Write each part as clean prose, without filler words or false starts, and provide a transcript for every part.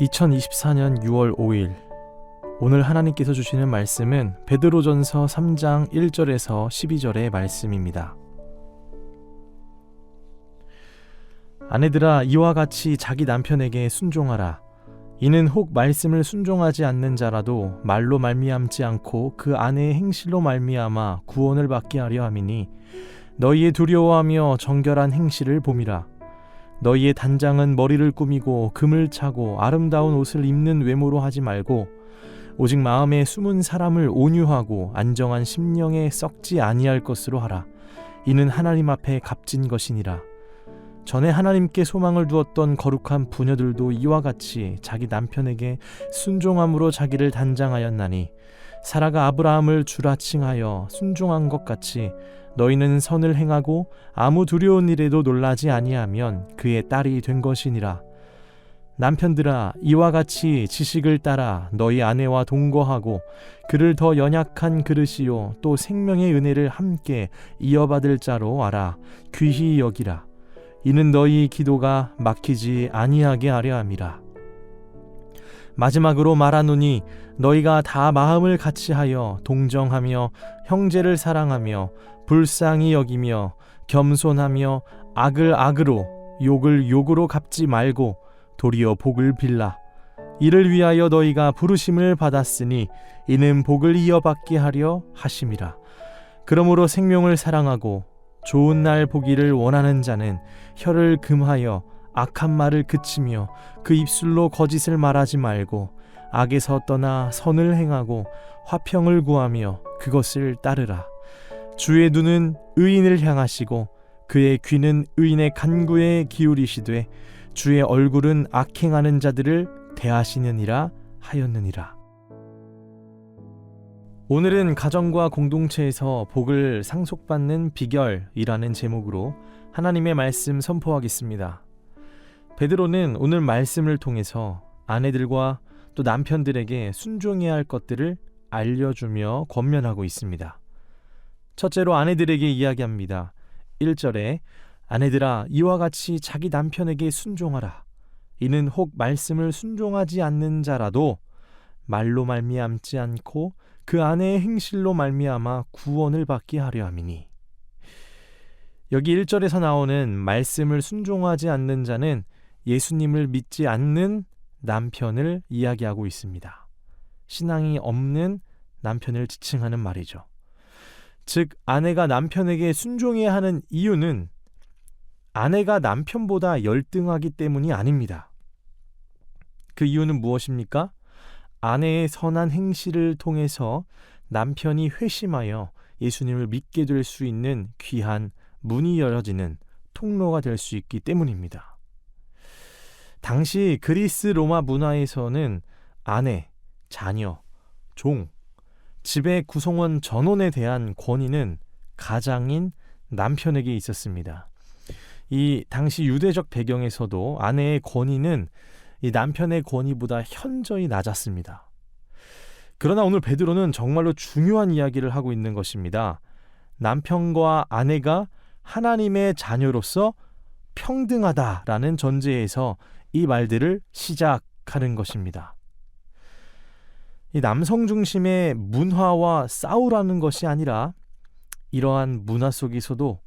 2024년 6월 5일 오늘 하나님께서 주시는 말씀은 베드로전서 3장 1절에서 12절의 말씀입니다. 아내들아, 이와 같이 자기 남편에게 순종하라. 이는 혹 말씀을 순종하지 않는 자라도 말로 말미암지 않고 그 아내의 행실로 말미암아 구원을 받게 하려 함이니 너희의 두려워하며 정결한 행실을 봄이라. 너희의 단장은 머리를 꾸미고 금을 차고 아름다운 옷을 입는 외모로 하지 말고 오직 마음에 숨은 사람을 온유하고 안정한 심령에 썩지 아니할 것으로 하라. 이는 하나님 앞에 값진 것이니라. 전에 하나님께 소망을 두었던 거룩한 부녀들도 이와 같이 자기 남편에게 순종함으로 자기를 단장하였나니 사라가 아브라함을 주라 칭하여 순종한 것 같이 너희는 선을 행하고 아무 두려운 일에도 놀라지 아니하면 그의 딸이 된 것이니라. 남편들아, 이와 같이 지식을 따라 너희 아내와 동거하고 그를 더 연약한 그릇이요 또 생명의 은혜를 함께 이어받을 자로 알아 귀히 여기라. 이는 너희 기도가 막히지 아니하게 하려 함이라. 마지막으로 말하노니 너희가 다 마음을 같이하여 동정하며 형제를 사랑하며 불쌍히 여기며 겸손하며 악을 악으로 욕을 욕으로 갚지 말고 도리어 복을 빌라. 이를 위하여 너희가 부르심을 받았으니 이는 복을 이어받게 하려 하심이라. 그러므로 생명을 사랑하고 좋은 날 보기를 원하는 자는 혀를 금하여 악한 말을 그치며 그 입술로 거짓을 말하지 말고 악에서 떠나 선을 행하고 화평을 구하며 그것을 따르라. 주의 눈은 의인을 향하시고 그의 귀는 의인의 간구에 기울이시되 주의 얼굴은 악행하는 자들을 대하시느니라 하였느니라. 오늘은 가정과 공동체에서 복을 상속받는 비결이라는 제목으로 하나님의 말씀 선포하겠습니다. 베드로는 오늘 말씀을 통해서 아내들과 또 남편들에게 순종해야 할 것들을 알려주며 권면하고 있습니다. 첫째로 아내들에게 이야기합니다. 1절에 아내들아, 이와 같이 자기 남편에게 순종하라. 이는 혹 말씀을 순종하지 않는 자라도 말로 말미암지 않고 그 아내의 행실로 말미암아 구원을 받게 하려 함이니. 여기 1절에서 나오는 말씀을 순종하지 않는 자는 예수님을 믿지 않는 남편을 이야기하고 있습니다. 신앙이 없는 남편을 지칭하는 말이죠. 즉, 아내가 남편에게 순종해야 하는 이유는 아내가 남편보다 열등하기 때문이 아닙니다. 그 이유는 무엇입니까? 아내의 선한 행실을 통해서 남편이 회심하여 예수님을 믿게 될 수 있는 귀한 문이 열어지는 통로가 될 수 있기 때문입니다. 당시 그리스 로마 문화에서는 아내, 자녀, 종, 집의 구성원 전원에 대한 권위는 가장인 남편에게 있었습니다. 이 당시 유대적 배경에서도 아내의 권위는 이 남편의 권위보다 현저히 낮았습니다. 그러나 오늘 베드로는 정말로 중요한 이야기를 하고 있는 것입니다. 남편과 아내가 하나님의 자녀로서 평등하다라는 전제에서 이 말들을 시작하는 것입니다. 이 남성 중심의 문화와 싸우라는 것이 아니라 이러한 문화 속에서도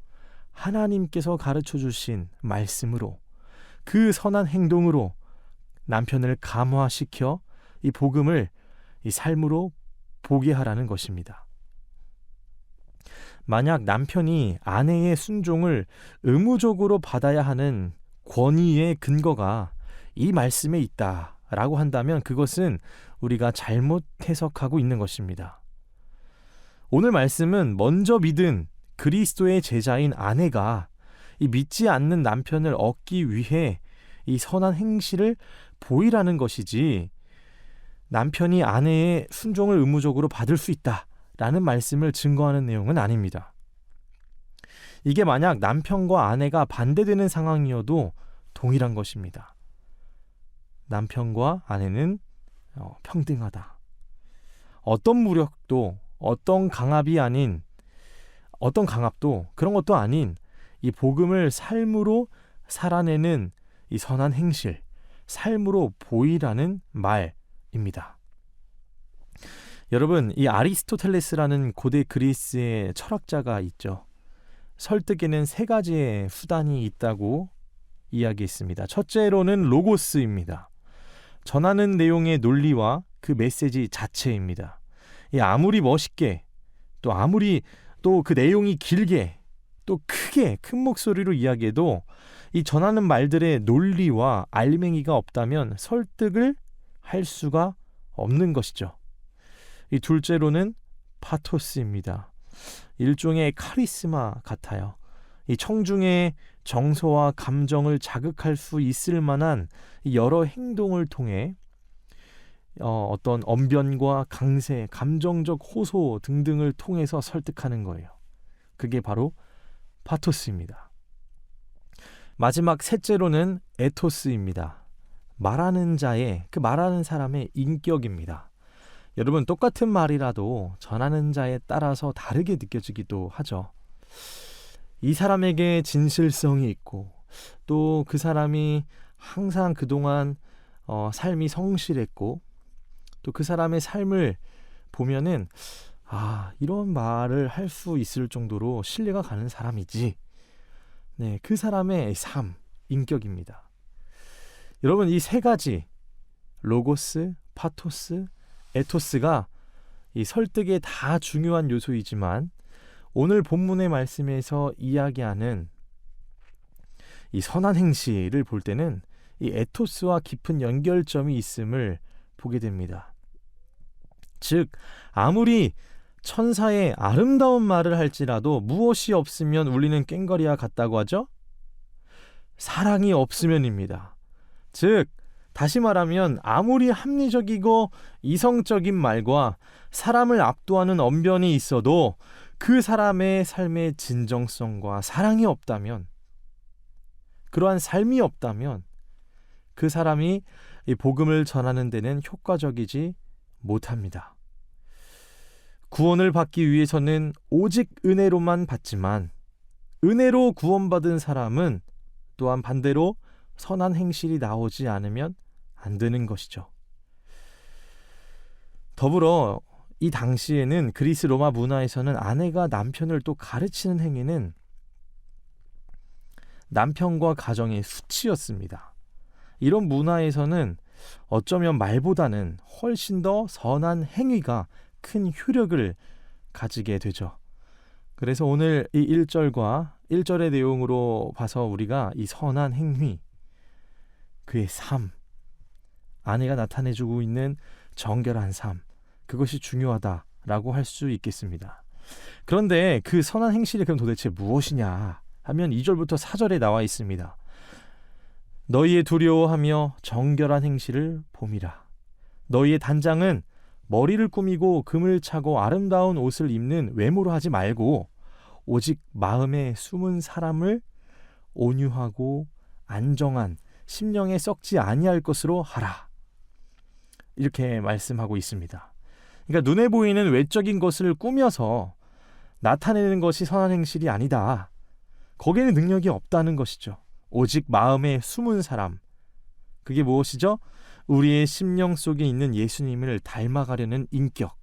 하나님께서 가르쳐 주신 말씀으로 그 선한 행동으로 남편을 감화시켜 이 복음을 이 삶으로 보게 하라는 것입니다. 만약 남편이 아내의 순종을 의무적으로 받아야 하는 권위의 근거가 이 말씀에 있다라고 한다면 그것은 우리가 잘못 해석하고 있는 것입니다. 오늘 말씀은 먼저 믿은 그리스도의 제자인 아내가 이 믿지 않는 남편을 얻기 위해 이 선한 행실을 보이라는 것이지 남편이 아내의 순종을 의무적으로 받을 수 있다라는 말씀을 증거하는 내용은 아닙니다. 이게 만약 남편과 아내가 반대되는 상황이어도 동일한 것입니다. 남편과 아내는 평등하다. 어떤 무력도 어떤 강압도 그런 것도 아닌 이 복음을 삶으로 살아내는 이 선한 행실, 삶으로 보이라는 말입니다. 여러분, 이 아리스토텔레스라는 고대 그리스의 철학자가 있죠. 설득에는 3가지의 수단이 있다고 이야기했습니다. 첫째로는 로고스입니다. 전하는 내용의 논리와 그 메시지 자체입니다. 아무리 멋있게, 또 아무리 또 그 내용이 길게, 또 크게 큰 목소리로 이야기해도 이 전하는 말들의 논리와 알맹이가 없다면 설득을 할 수가 없는 것이죠. 이 둘째로는 파토스입니다. 일종의 카리스마 같아요. 이 청중의 정서와 감정을 자극할 수 있을 만한 여러 행동을 통해 어떤 언변과 강세, 감정적 호소 등등을 통해서 설득하는 거예요. 그게 바로 파토스입니다. 마지막 셋째로는 에토스입니다. 말하는 자의, 그 말하는 사람의 인격입니다. 여러분, 똑같은 말이라도 전하는 자에 따라서 다르게 느껴지기도 하죠. 이 사람에게 진실성이 있고 또 그 사람이 항상 그동안 삶이 성실했고 또 그 사람의 삶을 보면은 이런 말을 할 수 있을 정도로 신뢰가 가는 사람이지. 네, 그 사람의 삶, 인격입니다. 여러분, 이 3가지 로고스, 파토스, 에토스가 이 설득에 다 중요한 요소이지만 오늘 본문의 말씀에서 이야기하는 이 선한 행실을 볼 때는 이 에토스와 깊은 연결점이 있음을 보게 됩니다. 즉, 아무리 천사의 아름다운 말을 할지라도 무엇이 없으면 울리는 꽹과리와 같다고 하죠? 사랑이 없으면입니다. 즉, 다시 말하면 아무리 합리적이고 이성적인 말과 사람을 압도하는 언변이 있어도 그 사람의 삶의 진정성과 사랑이 없다면, 그러한 삶이 없다면 그 사람이 이 복음을 전하는 데는 효과적이지 못합니다. 구원을 받기 위해서는 오직 은혜로만 받지만 은혜로 구원받은 사람은 또한 반대로 선한 행실이 나오지 않으면 안 되는 것이죠. 더불어 이 당시에는 그리스 로마 문화에서는 아내가 남편을 또 가르치는 행위는 남편과 가정의 수치였습니다. 이런 문화에서는 어쩌면 말보다는 훨씬 더 선한 행위가 큰 효력을 가지게 되죠. 그래서 오늘 이 1절과 1절의 내용으로 봐서 우리가 이 선한 행위, 그의 삶, 아내가 나타내주고 있는 정결한 삶, 그것이 중요하다라고 할 수 있겠습니다. 그런데 그 선한 행실이 그럼 도대체 무엇이냐 하면 2절부터 4절에 나와 있습니다. 너희의 두려워하며 정결한 행실을 봄이라. 너희의 단장은 머리를 꾸미고 금을 차고 아름다운 옷을 입는 외모로 하지 말고 오직 마음에 숨은 사람을 온유하고 안정한 심령에 썩지 아니할 것으로 하라. 이렇게 말씀하고 있습니다. 그러니까 눈에 보이는 외적인 것을 꾸며서 나타내는 것이 선한 행실이 아니다. 거기에는 능력이 없다는 것이죠. 오직 마음에 숨은 사람. 그게 무엇이죠? 우리의 심령 속에 있는 예수님을 닮아가려는 인격.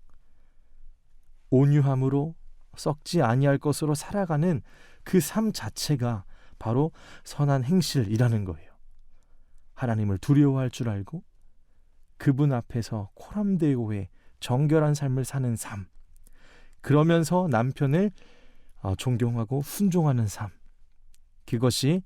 온유함으로 썩지 아니할 것으로 살아가는 그 삶 자체가 바로 선한 행실이라는 거예요. 하나님을 두려워할 줄 알고 그분 앞에서 코람데오의 정결한 삶을 사는 삶. 그러면서 남편을 존경하고 순종하는 삶. 그것이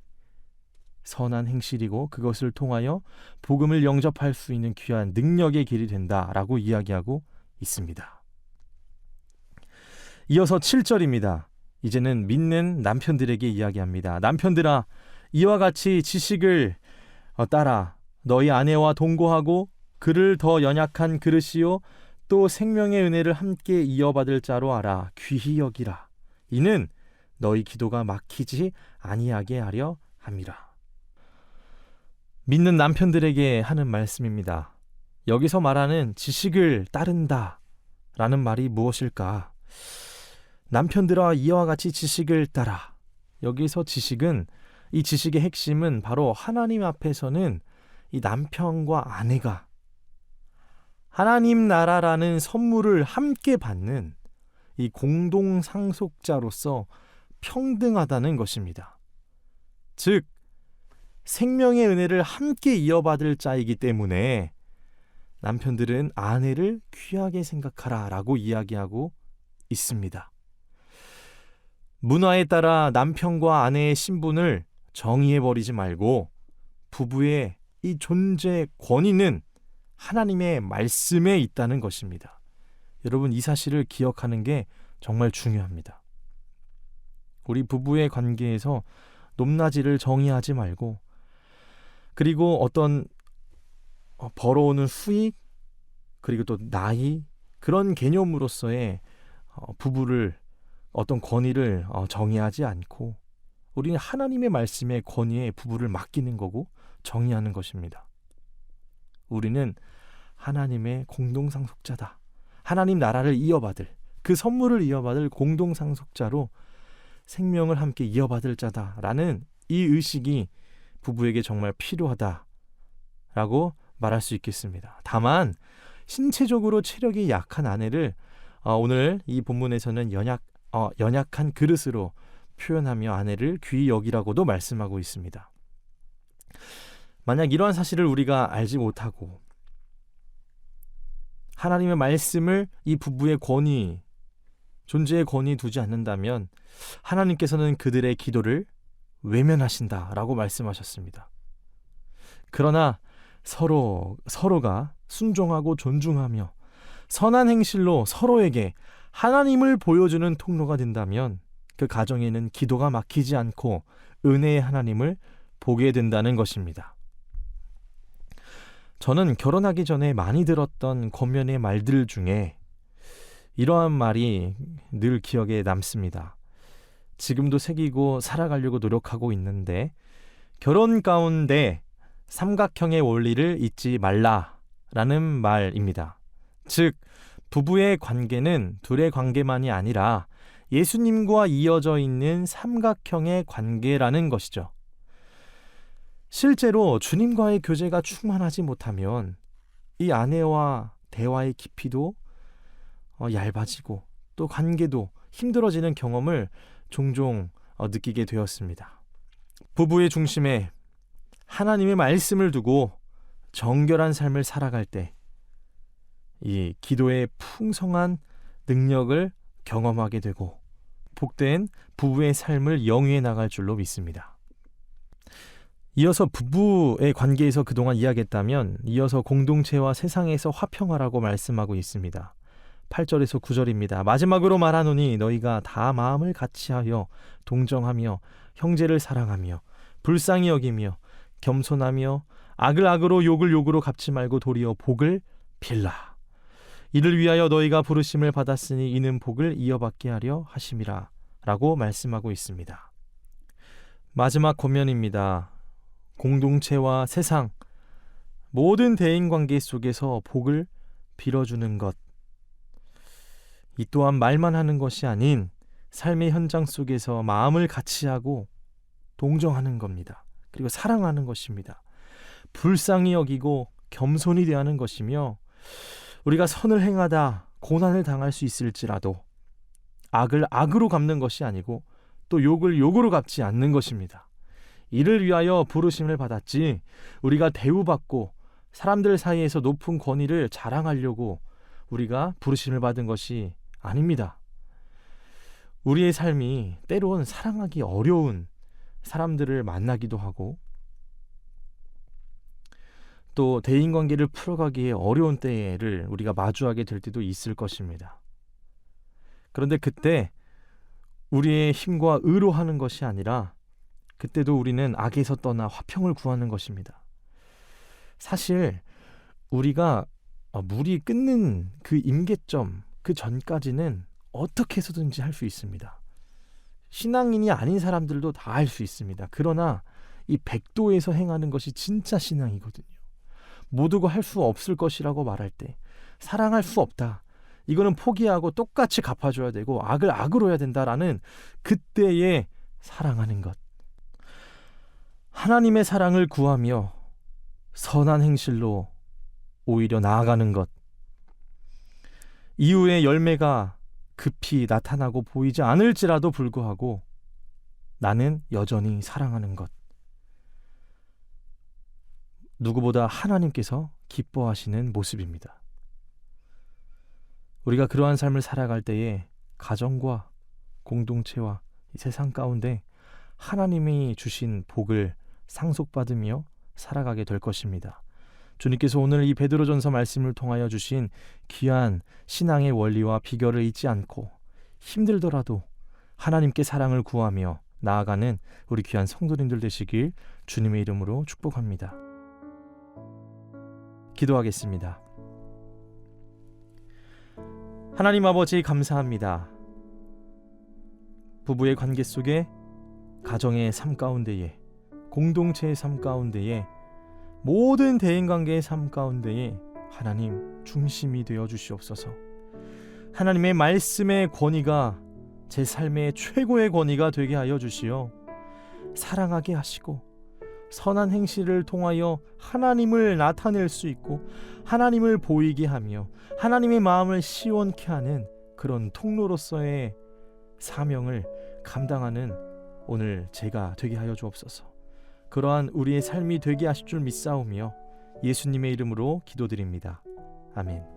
선한 행실이고 그것을 통하여 복음을 영접할 수 있는 귀한 능력의 길이 된다라고 이야기하고 있습니다. 이어서 7절입니다. 이제는 믿는 남편들에게 이야기합니다. 남편들아, 이와 같이 지식을 따라 너희 아내와 동거하고 그를 더 연약한 그릇이요 또 생명의 은혜를 함께 이어받을 자로 알아 귀히 여기라. 이는 너희 기도가 막히지 아니하게 하려 함이라. 믿는 남편들에게 하는 말씀입니다. 여기서 말하는 지식을 따른다 라는 말이 무엇일까? 남편들아, 이와 같이 지식을 따라. 여기서 지식은, 이 지식의 핵심은 바로 하나님 앞에서는 이 남편과 아내가 하나님 나라라는 선물을 함께 받는 이 공동 상속자로서 평등하다는 것입니다. 즉, 생명의 은혜를 함께 이어받을 자이기 때문에 남편들은 아내를 귀하게 생각하라 라고 이야기하고 있습니다. 문화에 따라 남편과 아내의 신분을 정의해버리지 말고 부부의 이 존재 권위는 하나님의 말씀에 있다는 것입니다. 여러분, 이 사실을 기억하는 게 정말 중요합니다. 우리 부부의 관계에서 높낮이를 정의하지 말고, 그리고 어떤 벌어오는 수익, 그리고 또 나이, 그런 개념으로서의 부부를 어떤 권위를 정의하지 않고 우리는 하나님의 말씀의 권위에 부부를 맡기는 거고 정의하는 것입니다. 우리는 하나님의 공동상속자다. 하나님 나라를 이어받을, 그 선물을 이어받을 공동상속자로 생명을 함께 이어받을 자다라는 이 의식이 부부에게 정말 필요하다라고 말할 수 있겠습니다. 다만 신체적으로 체력이 약한 아내를 오늘 이 본문에서는 연약한 그릇으로 표현하며 아내를 귀히 여기라고도 말씀하고 있습니다. 만약 이러한 사실을 우리가 알지 못하고 하나님의 말씀을 이 부부의 권위, 존재의 권위 두지 않는다면 하나님께서는 그들의 기도를 외면하신다라고 말씀하셨습니다. 그러나 서로가 순종하고 존중하며 선한 행실로 서로에게 하나님을 보여주는 통로가 된다면 그 가정에는 기도가 막히지 않고 은혜의 하나님을 보게 된다는 것입니다. 저는 결혼하기 전에 많이 들었던 권면의 말들 중에 이러한 말이 늘 기억에 남습니다. 지금도 새기고 살아가려고 노력하고 있는데, 결혼 가운데 삼각형의 원리를 잊지 말라라는 말입니다. 즉, 부부의 관계는 둘의 관계만이 아니라 예수님과 이어져 있는 삼각형의 관계라는 것이죠. 실제로 주님과의 교제가 충만하지 못하면 이 아내와 대화의 깊이도 얇아지고 또 관계도 힘들어지는 경험을 종종 느끼게 되었습니다. 부부의 중심에 하나님의 말씀을 두고 정결한 삶을 살아갈 때 이 기도의 풍성한 능력을 경험하게 되고 복된 부부의 삶을 영위해 나갈 줄로 믿습니다. 이어서 부부의 관계에서 그동안 이야기했다면 이어서 공동체와 세상에서 화평하라고 말씀하고 있습니다. 8절에서 9절입니다. 마지막으로 말하노니 너희가 다 마음을 같이하여 동정하며 형제를 사랑하며 불쌍히 여기며 겸손하며 악을 악으로 욕을 욕으로 갚지 말고 도리어 복을 빌라. 이를 위하여 너희가 부르심을 받았으니 이는 복을 이어받게 하려 하심이라 라고 말씀하고 있습니다. 마지막 권면입니다. 공동체와 세상, 모든 대인관계 속에서 복을 빌어주는 것, 이 또한 말만 하는 것이 아닌 삶의 현장 속에서 마음을 같이하고 동정하는 겁니다. 그리고 사랑하는 것입니다. 불쌍히 여기고 겸손히 대하는 것이며, 우리가 선을 행하다 고난을 당할 수 있을지라도 악을 악으로 갚는 것이 아니고 또 욕을 욕으로 갚지 않는 것입니다. 이를 위하여 부르심을 받았지 우리가 대우받고 사람들 사이에서 높은 권위를 자랑하려고 우리가 부르심을 받은 것이 아닙니다. 우리의 삶이 때론 사랑하기 어려운 사람들을 만나기도 하고 또 대인관계를 풀어가기에 어려운 때를 우리가 마주하게 될 때도 있을 것입니다. 그런데 그때 우리의 힘과 의로 하는 것이 아니라 그때도 우리는 악에서 떠나 화평을 구하는 것입니다. 사실 우리가 물이 끓는 그 임계점, 그 전까지는 어떻게 해서든지 할 수 있습니다. 신앙인이 아닌 사람들도 다 할 수 있습니다. 그러나 이 100도에서 행하는 것이 진짜 신앙이거든요. 모두가 할 수 없을 것이라고 말할 때 사랑할 수 없다. 이거는 포기하고 똑같이 갚아줘야 되고 악을 악으로 해야 된다라는 그때의 사랑하는 것. 하나님의 사랑을 구하며 선한 행실로 오히려 나아가는 것, 이후의 열매가 급히 나타나고 보이지 않을지라도 불구하고 나는 여전히 사랑하는 것, 누구보다 하나님께서 기뻐하시는 모습입니다. 우리가 그러한 삶을 살아갈 때에 가정과 공동체와 이 세상 가운데 하나님이 주신 복을 상속받으며 살아가게 될 것입니다. 주님께서 오늘 이 베드로전서 말씀을 통하여 주신 귀한 신앙의 원리와 비결을 잊지 않고 힘들더라도 하나님께 사랑을 구하며 나아가는 우리 귀한 성도님들 되시길 주님의 이름으로 축복합니다. 기도하겠습니다. 하나님 아버지, 감사합니다. 부부의 관계 속에, 가정의 삶 가운데에, 공동체의 삶 가운데에, 모든 대인관계의 삶 가운데에 하나님 중심이 되어 주시옵소서. 하나님의 말씀의 권위가 제 삶의 최고의 권위가 되게 하여 주시어 사랑하게 하시고 선한 행실을 통하여 하나님을 나타낼 수 있고 하나님을 보이게 하며 하나님의 마음을 시원케 하는 그런 통로로서의 사명을 감당하는 오늘 제가 되게 하여 주옵소서. 그러한 우리의 삶이 되게 하실 줄 믿사오며 예수님의 이름으로 기도드립니다. 아멘.